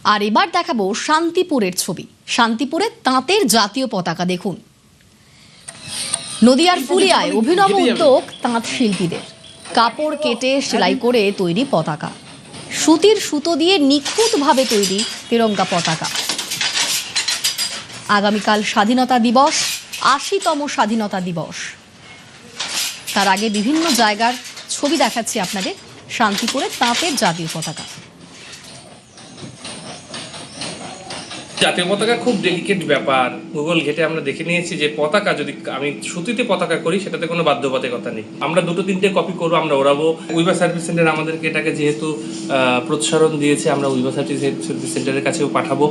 আর এবার দেখাবো শান্তিপুরের ছবি। শান্তিপুরে তাঁতের জাতীয় পতাকা দেখুন। নদিয়ার ফুলিয়ায় অভিনব উদ্যোগ তাঁত শিল্পীদের। কাপড় কেটে সেলাই করে তৈরি পতাকা, সুতির সুতো দিয়ে নিখুঁতভাবে তৈরি তিরঙ্গা পতাকা। আগামীকাল স্বাধীনতা দিবস, ৮০তম স্বাধীনতা দিবস। তার আগে বিভিন্ন জায়গার ছবি দেখাচ্ছি আপনাদের। শান্তিপুরে তাঁতের জাতীয় পতাকা। জাতীয় পতাকা খুব ডেলিকেট ব্যাপার। গুগল ঘেটে আমরা দেখে নিয়েছি যে পতাকা যদি আমি সুতিতে পতাকা করি সেটাতে কোনো বাধ্যবাধকতা নেই। আমরা দুটো তিনটে কপি করবো, আমরা ওড়াবো। উইভার সার্ভিস সেন্টার আমাদেরকে এটাকে যেহেতু প্রতিসারণ দিয়েছে, আমরা উইভার সার্ভিস সেন্টারের কাছেও পাঠাবো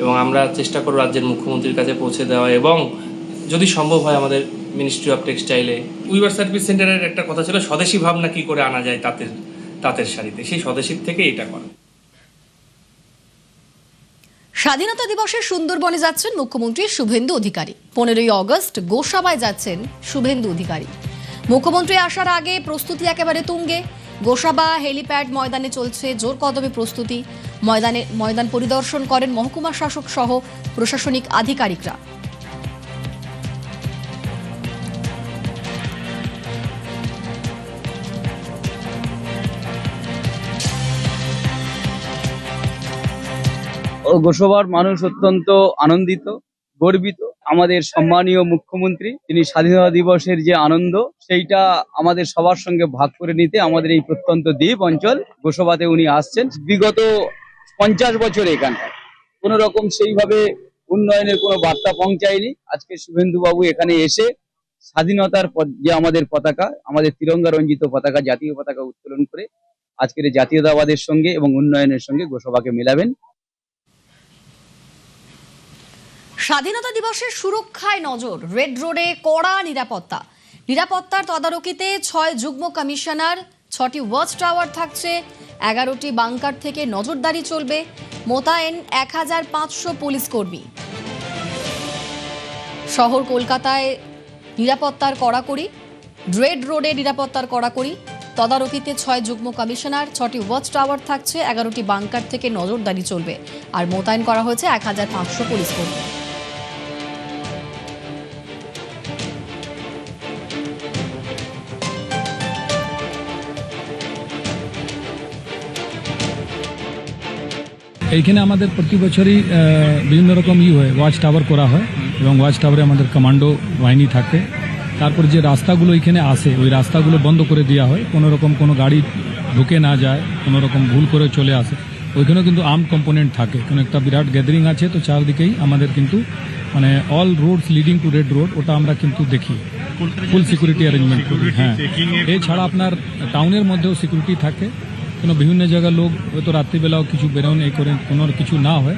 এবং আমরা চেষ্টা করবো রাজ্যের মুখ্যমন্ত্রীর কাছে পৌঁছে দেওয়া, এবং যদি সম্ভব হয় আমাদের মিনিস্ট্রি অফ টেক্সটাইলে উইভার সার্ভিস সেন্টারের একটা কথা ছিল স্বদেশি ভাবনা কি করে আনা যায় তাঁতের শাড়িতে, সেই স্বদেশীর থেকে এটা করা। স্বাধীনতা দিবসে সুন্দরবনে যাচ্ছেন মুখ্যমন্ত্রী শুভেন্দু অধিকারী। 15ই অগস্ট গোসাবায় যাচ্ছেন শুভেন্দু অধিকারী। মুখ্যমন্ত্রী আসার আগে প্রস্তুতি একেবারে তুঙ্গে। গোসাবা হেলিপ্যাড ময়দানে চলছে জোর কদমে প্রস্তুতি। ময়দান পরিদর্শন করেন মহকুমা শাসক সহ প্রশাসনিক আধিকারিকরা। গোসাবার মানুষ অত্যন্ত আনন্দিত, গর্বিত। আমাদের সম্মানীয় মুখ্যমন্ত্রী তিনি স্বাধীনতা দিবসের যে আনন্দ সেইটা আমাদের সবার সঙ্গে ভাগ করে নিতে আমাদের এই প্রত্যন্ত দ্বীপ অঞ্চল গোসাবাতে উনি আসছেন। বিগত 50 বছর এখানটায় কোনো রকম সেইভাবে উন্নয়নের কোনো বার্তা পৌঁছায়নি। আজকে শুভেন্দু বাবু এখানে এসে স্বাধীনতার যে আমাদের পতাকা, আমাদের তিরঙ্গা রঞ্জিত পতাকা, জাতীয় পতাকা উত্তোলন করে আজকের জাতীয়তাবাদের সঙ্গে এবং উন্নয়নের সঙ্গে গোসাবাকে মেলাবেন। স্বাধীনতা দিবসের সুরক্ষায় নজর। রেড রোডে কড়া নিরাপত্তা। নিরাপত্তার তদারকিতে 6 যুগ্ম কমিশনার, 6টি ওয়াচ টাওয়ার থাকছে, 11টি বাংকার থেকে নজরদারি চলবে। মোতায়েন 1500 পুলিশ কর্মী। শহর কলকাতায় নিরাপত্তার কড়াকড়ি, রেড রোডে নিরাপত্তার কড়াকড়ি। তদারকিতে 6 যুগ্ম কমিশনার, 6টি ওয়াচ টাওয়ার থাকছে, 11টি বাংকার থেকে নজরদারি চলবে। আর মোতায়েন করা হয়েছে 1500 পুলিশ কর্মী। এইখানে আমাদের প্রতি বছরই বিভিন্ন রকম হয়, ওয়াচ টাওয়ার করা হয় এবং ওয়াচ টাওয়ারে আমাদের কমান্ডো বাহিনী থাকে। তারপর যে রাস্তাগুলো এখানে আসে ওই রাস্তাগুলো বন্ধ করে দেওয়া হয়, কোনো রকম কোনো গাড়ি ঢুকে না যায়, কোনো রকম ভুল করে চলে আসে। ওইখানেও কিন্তু আর্ম কম্পোনেন্ট থাকে, কোনো একটা বিরাট গ্যাদারিং আছে, তো চারদিকেই আমাদের কিন্তু মানে all Rhodes leading to red road ওটা আমরা কিন্তু দেখি ফুল সিকিউরিটি অ্যারেঞ্জমেন্ট করি। হ্যাঁ, এছাড়া আপনার টাউনের মধ্যেও সিকিউরিটি থাকে। কোনো বিভিন্ন জায়গার লোক হয়তো রাত্রিবেলাও কিছু বেরোন এই করে কোনো কিছু না হয়,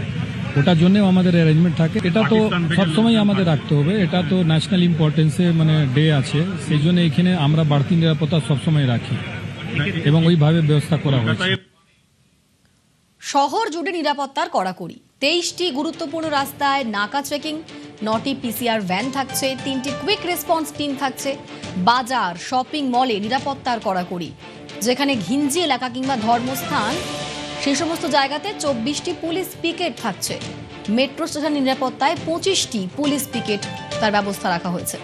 ওটার জন্যও আমাদের অ্যারেঞ্জমেন্ট থাকে। এটা তো সবসময় আমাদের রাখতে হবে, এটা তো ন্যাশনাল ইম্পর্টেন্সে মানে ডে আছে, সেই জন্য এখানে আমরা বাড়তি নিরাপত্তা সবসময় রাখি এবং ওইভাবে ব্যবস্থা করা হয়েছে। শহর জুড়ে নিরাপত্তার কড়াকড়ি। 23টি গুরুত্বপূর্ণ রাস্তায় নাকা চেকিং, 9টি পিসিআর ভ্যান থাকছে, 3টি কুইক রেসপন্স টিম থাকছে। বাজার, শপিং মলে নিরাপত্তার কড়াকড়ি। যেখানে ঘিঞ্জি এলাকা কিংবা ধর্মস্থান সেই সমস্ত জায়গাতে 24টি পুলিশ পিকেট থাকছে। মেট্রো স্টেশন নিরাপত্তায় 25টি পুলিশ পিকেট তার ব্যবস্থা রাখা হয়েছে।